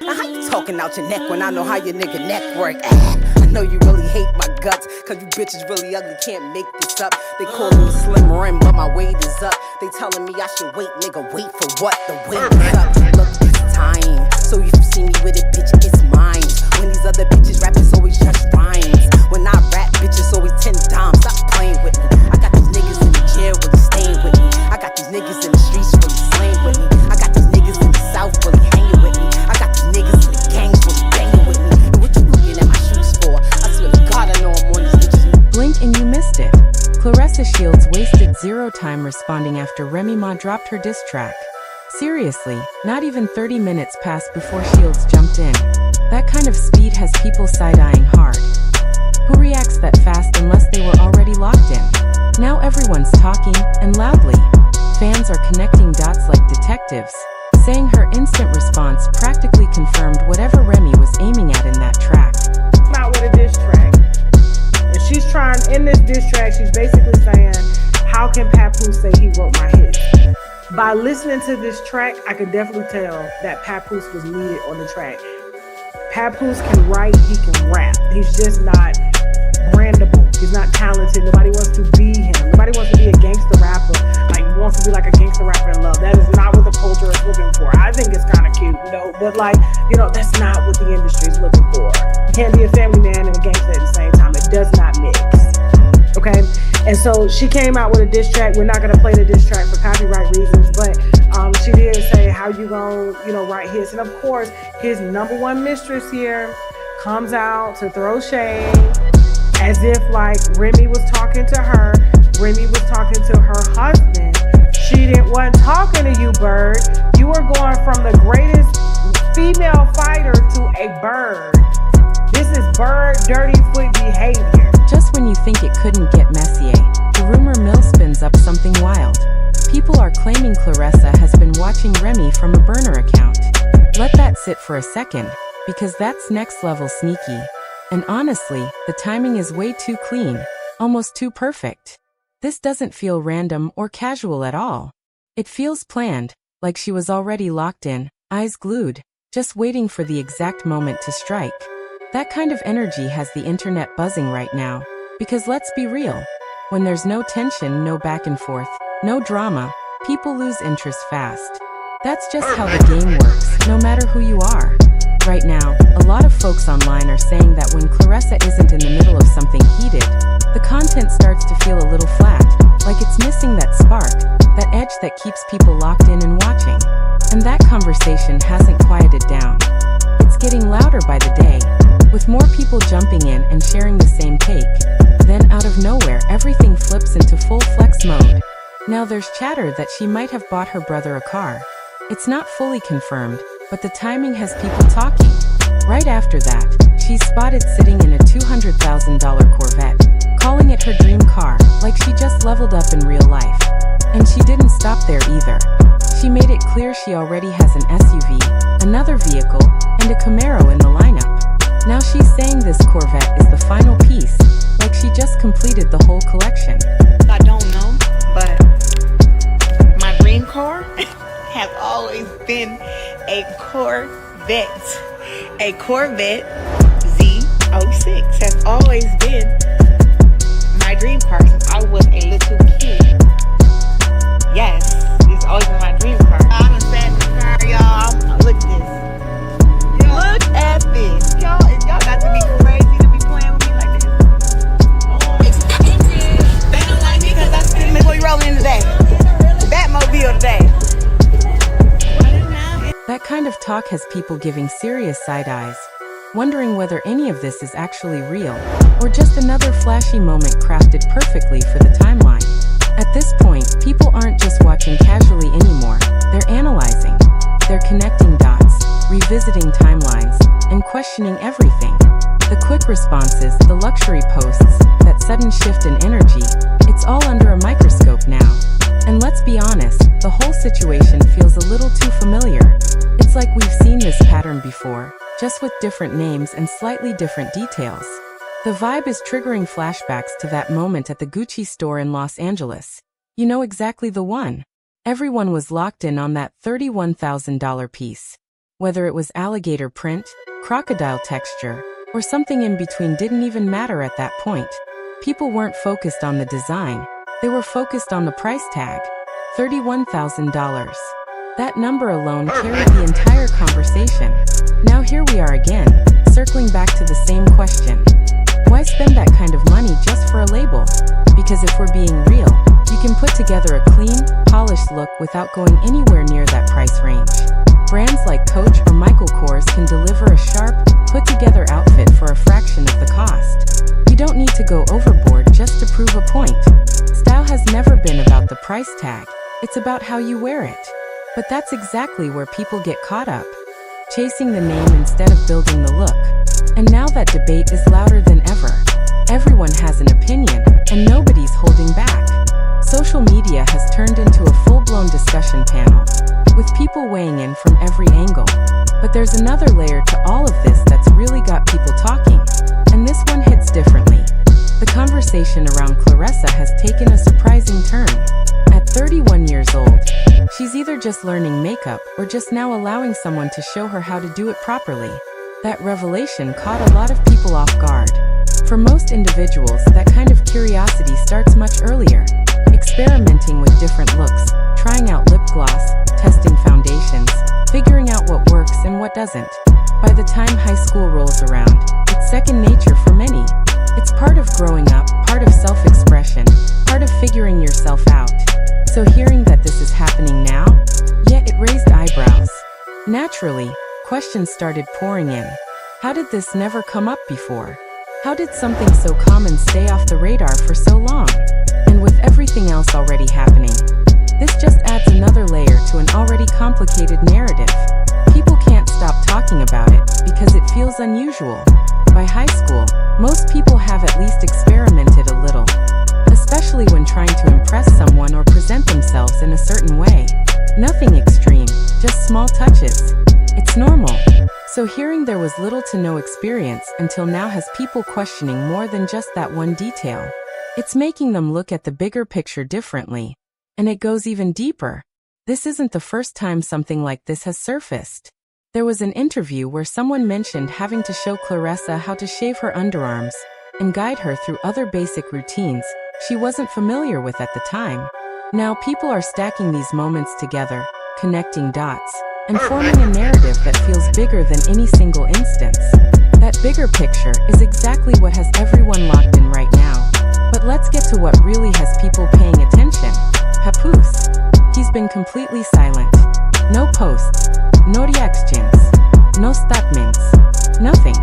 Now how you talking out your neck when I know how your nigga neck work? I know you really hate my guts, cause you bitches really ugly, can't make this up. They call me slim rim, but my weight is up. They telling me I should wait, nigga, wait for what? The weight is up. Look, it's time, so if you see me with it, bitch, it's mine. When these other bitches rap, it's always just rhymes. When I rap, bitch, it's always 10 dimes. Stop playing with me. I got these niggas in the jail really staying with me. I got these niggas in the streets really slaying with me. I got these niggas in the south really hanging with me. I got these niggas in the gangs really banging with me. And what you looking at my shoes for? I swear to God, I know I'm on these bitches. Blink and you missed it. Claressa Shields wasted zero time responding after Remy Ma dropped her diss track. Seriously, not even 30 minutes passed before Shields jumped in. That kind of speed has people side-eyeing hard. Who reacts that fast unless they were already locked in? Now everyone's talking, and loudly. Fans are connecting dots like detectives, saying her instant response practically confirmed whatever Remy was aiming at in that track. Out with a diss track. And she's trying, in this diss track, she's basically saying, how can Papoose say he wrote my hits? By listening to this track, I can definitely tell that Papoose was needed on the track. Papoose can write, he can rap. He's just not brandable. He's not talented. Nobody wants to be him. Nobody wants to be a gangster rapper. Like, wants to be like a gangster rapper in love. That is not what the culture is looking for. I think it's kind of cute, you know, but like, you know, that's not what the industry is looking for. You can't be a family man and a gangster at the same time. It does not mix. Okay? And so she came out with a diss track. We're not going to play the diss track for copyright reasons, but she did say, how you gonna, you know, write hits? And of course, his number one mistress here comes out to throw shade as if like Remy was talking to her. Remy was talking to her husband. She wasn't talking to you, Bird. You were going from the greatest female fighter to a bird. This is bird dirty foot behavior. Just when you think it couldn't get messier, the rumor mill spins up something wild. People are claiming Claressa has been watching Remy from a burner account. Let that sit for a second, because that's next level sneaky. And honestly, the timing is way too clean, almost too perfect. This doesn't feel random or casual at all. It feels planned, like she was already locked in, eyes glued, just waiting for the exact moment to strike. That kind of energy has the internet buzzing right now, because let's be real. When there's no tension, no back and forth, no drama, people lose interest fast. That's just how the game works, no matter who you are. Right now, a lot of folks online are saying that when Claressa isn't in the middle of something heated, the content starts to feel a little flat, like it's missing that spark, that edge that keeps people locked in and watching. And that conversation hasn't quieted down. It's getting louder by the day, with more people jumping in and sharing the same take. Then out of nowhere, everything flips into full flex mode. Now there's chatter that she might have bought her brother a car. It's not fully confirmed, but the timing has people talking. Right after that, she's spotted sitting in a $200,000 Corvette, calling it her dream car, like she just leveled up in real life. And she didn't stop there either. She made it clear she already has an SUV, another vehicle, and a Camaro in the lineup. Now she's saying this Corvette is the final piece, like she just completed the whole collection. I don't know, but my dream car has always been a Corvette. A Corvette Z06 has always been my dream car since I was a little kid. Yes, it's always been my dream car. I done sat in the car, y'all. Look at this. Look at this. Y'all got to be crazy to be playing with me like this. They don't like me because I'm sitting there rolling in today. Batmobile today. That kind of talk has people giving serious side eyes, wondering whether any of this is actually real, or just another flashy moment crafted perfectly for the timeline. At this point, people aren't just watching casually anymore, they're analyzing. They're connecting dots, revisiting timelines, and questioning everything. The quick responses, the luxury posts, that sudden shift in energy, it's all under a microscope now. And let's be honest, the whole situation feels a little too familiar. It's like we've seen this pattern before, just with different names and slightly different details. The vibe is triggering flashbacks to that moment at the Gucci store in Los Angeles. You know exactly the one. Everyone was locked in on that $31,000 piece. Whether it was alligator print, crocodile texture, or something in between didn't even matter at that point. People weren't focused on the design, they were focused on the price tag. $31,000. That number alone carried the entire conversation. Now here we are again, circling back to the same question. Why spend that kind of money just for a label? Because if we're being real, you can put together a clean, polished look without going anywhere near that price range. Brands like Coach or Michael Kors can deliver a sharp, put-together outfit for a fraction of the cost. You don't need to go overboard just to prove a point. Style has never been about the price tag, it's about how you wear it. But that's exactly where people get caught up, chasing the name instead of building the look. And now that debate is louder than ever. Everyone has an opinion, and nobody's holding back. Social media has turned into a full-blown discussion panel, with people weighing in from every angle. But there's another layer to all of this that's really got people talking, and this one hits differently. The conversation around Claressa has taken a surprising turn. At 31 years old, she's either just learning makeup or just now allowing someone to show her how to do it properly. That revelation caught a lot of people off guard. For most individuals, that kind of curiosity starts much earlier, experimenting with different looks, trying out lip gloss, testing foundations, figuring out what works and what doesn't. By the time high school rolls around, it's second nature for many. It's part of growing up, part of self-expression, part of figuring yourself out. So hearing that this is happening now, it raised eyebrows. Naturally, questions started pouring in. How did this never come up before? How did something so common stay off the radar for so long? And with everything else already happening, this just adds another layer to an already complicated narrative. People can't stop talking about it because it feels unusual. By high school, most people have at least experimented a little, especially when trying to impress someone or present themselves in a certain way. Nothing extreme, just small touches. It's normal. So hearing there was little to no experience until now has people questioning more than just that one detail. It's making them look at the bigger picture differently. And it goes even deeper. This isn't the first time something like this has surfaced. There was an interview where someone mentioned having to show Claressa how to shave her underarms and guide her through other basic routines she wasn't familiar with at the time. Now people are stacking these moments together, connecting dots, and forming a narrative that feels bigger than any single instance. That bigger picture is exactly what has everyone locked in right now. But let's get to what really has people paying attention. Papoose. He's been completely silent. No posts, no reactions, no statements, nothing.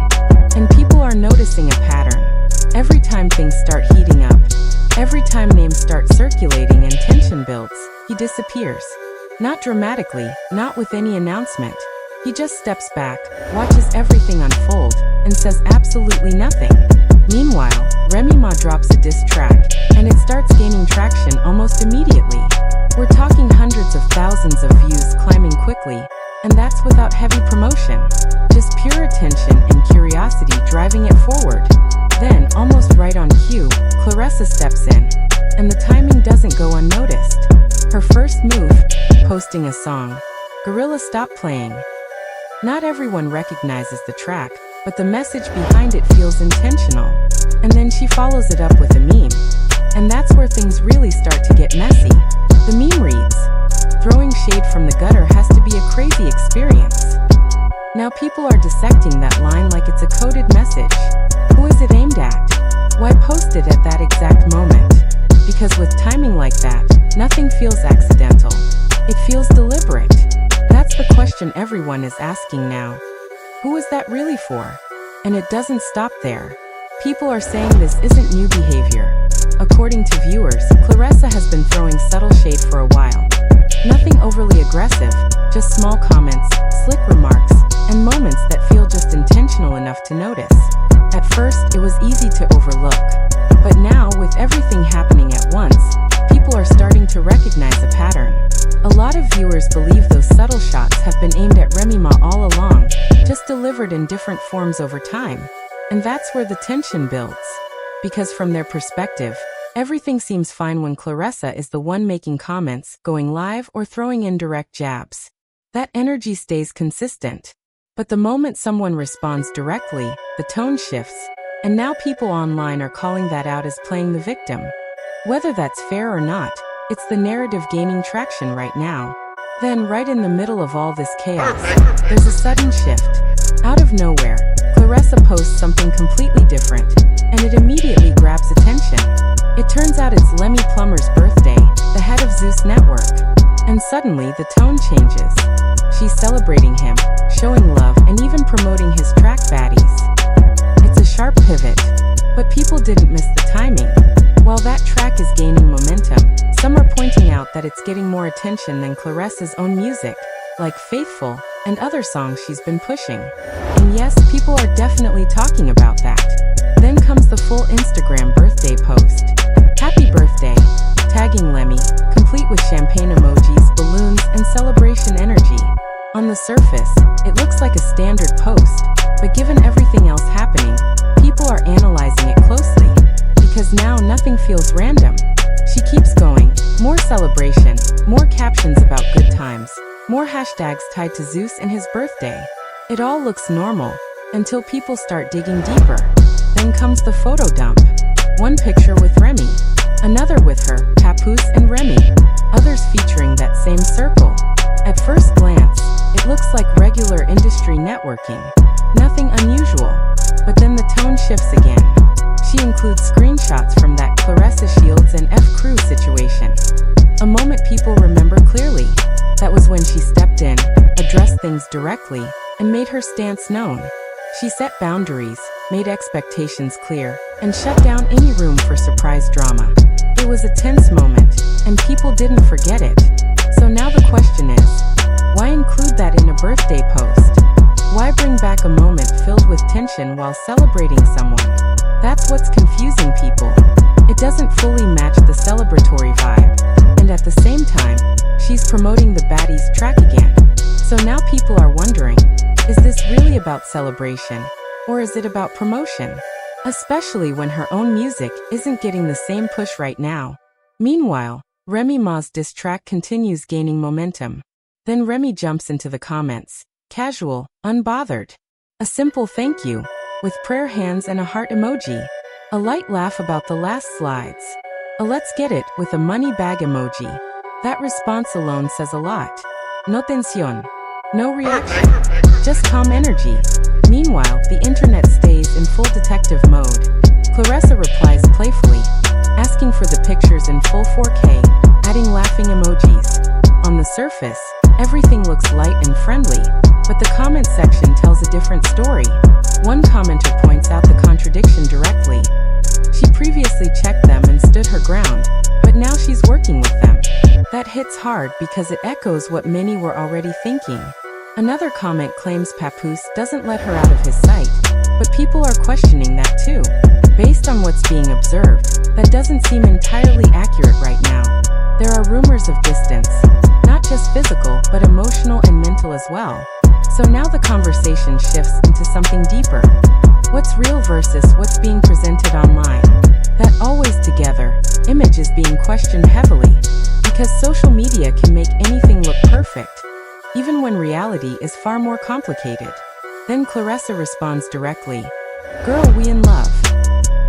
And people are noticing a pattern. Every time things start heating up, every time names start circulating and tension builds, he disappears. Not dramatically, not with any announcement. He just steps back, watches everything unfold, and says absolutely nothing. Meanwhile, Remy Ma drops a diss track, and it starts gaining traction almost immediately. We're talking hundreds of thousands of views climbing quickly, and that's without heavy promotion. Just pure attention and curiosity driving it forward. Then, almost right on cue, Claressa steps in, and the timing doesn't go unnoticed. Her first move, posting a song. Gorilla Stop Playing. Not everyone recognizes the track, but the message behind it feels intentional. And then she follows it up with a meme. And that's where things really start to get messy. The meme reads, "Throwing shade from the gutter has to be a crazy experience." Now people are dissecting that line like it's a coded message. Who is it aimed at? Why post it at that exact moment? Because with timing like that, nothing feels accidental. It feels deliberate. That's the question everyone is asking now. Who is that really for? And it doesn't stop there. People are saying this isn't new behavior. According to viewers, Claressa has been throwing subtle shade for a while. Nothing overly aggressive, just small comments, slick remarks, and moments that feel just intentional enough to notice. At first, it was easy to overlook. But now, with everything happening at once, people are starting to recognize a pattern. A lot of viewers believe those subtle shots have been aimed at Remy Ma all along, just delivered in different forms over time. And that's where the tension builds. Because from their perspective, everything seems fine when Claressa is the one making comments, going live, or throwing in direct jabs. That energy stays consistent. But the moment someone responds directly, the tone shifts, and now people online are calling that out as playing the victim. Whether that's fair or not, it's the narrative gaining traction right now. Then, right in the middle of all this chaos, there's a sudden shift. Out of nowhere, Claressa posts something completely different, and it immediately grabs attention. It turns out it's Lemmy Plummer's birthday, the head of Zeus Network. And suddenly, the tone changes. She's celebrating him, showing love, and even promoting his track Baddies. It's a sharp pivot, but people didn't miss the timing. While that track is gaining momentum, some are pointing out that it's getting more attention than Claressa's own music, like Faithful, and other songs she's been pushing. And yes, people are definitely talking about that. Then comes the full Instagram birthday post. Happy birthday, tagging Lemmy, complete with champagne emojis, balloons, and celebration energy. On the surface, it looks like a standard post, but given everything else happening, people are analyzing it closely. Because now nothing feels random. She keeps going, more celebration, more captions about good times, more hashtags tied to Zeus and his birthday. It all looks normal, until people start digging deeper. Then comes the photo dump. One picture with Remy, another with her, Papoose and Remy, others featuring that same circle. At first glance, it looks like regular industry networking. Nothing unusual. But then the tone shifts again. She includes screenshots from that Claressa Shields and F. Crew situation. A moment people remember clearly. That was when she stepped in, addressed things directly, and made her stance known. She set boundaries, made expectations clear, and shut down any room for surprise drama. It was a tense moment, and people didn't forget it. So now the question is, why include that in a birthday post? Why bring back a moment filled with tension while celebrating someone? That's what's confusing people. It doesn't fully match the celebratory vibe. And at the same time, she's promoting the Baddies track again. So now people are wondering, is this really about celebration? Or is it about promotion? Especially when her own music isn't getting the same push right now. Meanwhile, Remy Ma's diss track continues gaining momentum. Then Remy jumps into the comments. Casual, unbothered. A simple thank you, with prayer hands and a heart emoji. A light laugh about the last slides. A let's get it with a money bag emoji. That response alone says a lot. No tensión. No reaction. Just calm energy. Meanwhile, the internet stays in full detective mode. Claressa replies playfully, asking for the pictures in full 4K, adding laughing emojis. On the surface, everything looks light and friendly, but the comment section tells a different story. One commenter points out the contradiction directly. She previously checked them and stood her ground, but now she's working with them. That hits hard because it echoes what many were already thinking. Another comment claims Papoose doesn't let her out of his sight, but people are questioning that too. Based on what's being observed, that doesn't seem entirely accurate right now. There are rumors of distance, not just physical, but emotional and mental as well. So now the conversation shifts into something deeper. What's real versus what's being presented online? That always together image is being questioned heavily, because social media can make anything look perfect, even when reality is far more complicated. Then Claressa responds directly, "Girl, we in love."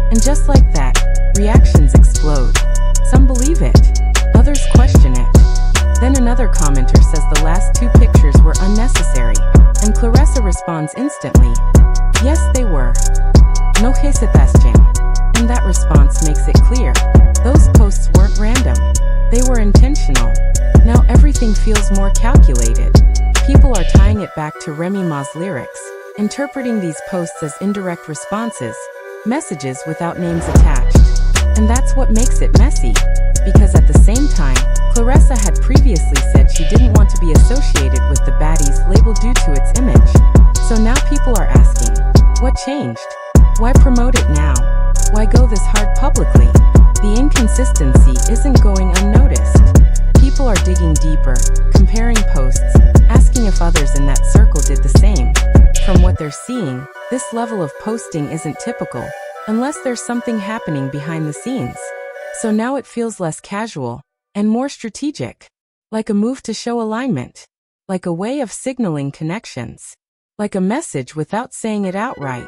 And just like that, reactions explode. Some believe it, others question it. Then another commenter says the last two pictures were unnecessary, and Claressa responds instantly, "Yes, they were. No hesitación." And that response makes it clear, those posts weren't random. They were intentional. Now everything feels more calculated. People are tying it back to Remy Ma's lyrics, interpreting these posts as indirect responses, messages without names attached. And that's what makes it messy, because at the same time, Claressa had previously said she didn't want to be associated with the Baddies label due to its image. So now people are asking, what changed? Why promote it now? Why go this hard publicly? The inconsistency isn't going unnoticed. People are digging deeper, comparing posts, asking if others in that circle did the same. From what they're seeing, this level of posting isn't typical, unless there's something happening behind the scenes. So now it feels less casual, and more strategic. Like a move to show alignment. like a way of signaling connections, like a message without saying it outright.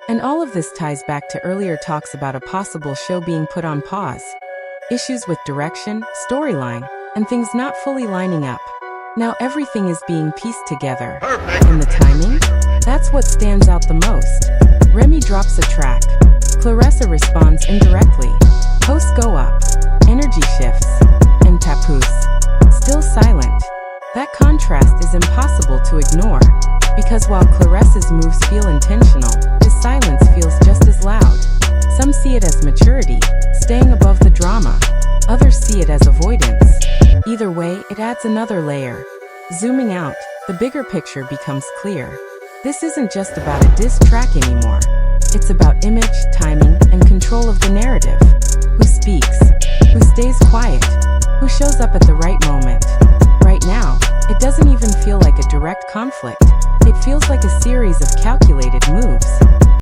And all of this ties back to earlier talks about a possible show being put on pause, issues with direction, storyline, and things not fully lining up. Now everything is being pieced together. And the timing? That's what stands out the most. Remy drops a track. Claressa responds indirectly. Posts go up. Energy shifts. And Papoose, still silent. That contrast is impossible to ignore, because while Claressa's moves feel intentional, his silence feels just as loud. Some see it as maturity, staying above the drama. Others see it as avoidance. Either way, it adds another layer. Zooming out, the bigger picture becomes clear. This isn't just about a diss track anymore. It's about image, timing, and control of the narrative. Who speaks? Who stays quiet? Who shows up at the right moment? Right now, it doesn't even feel like a direct conflict. It feels like a series of calculated moves.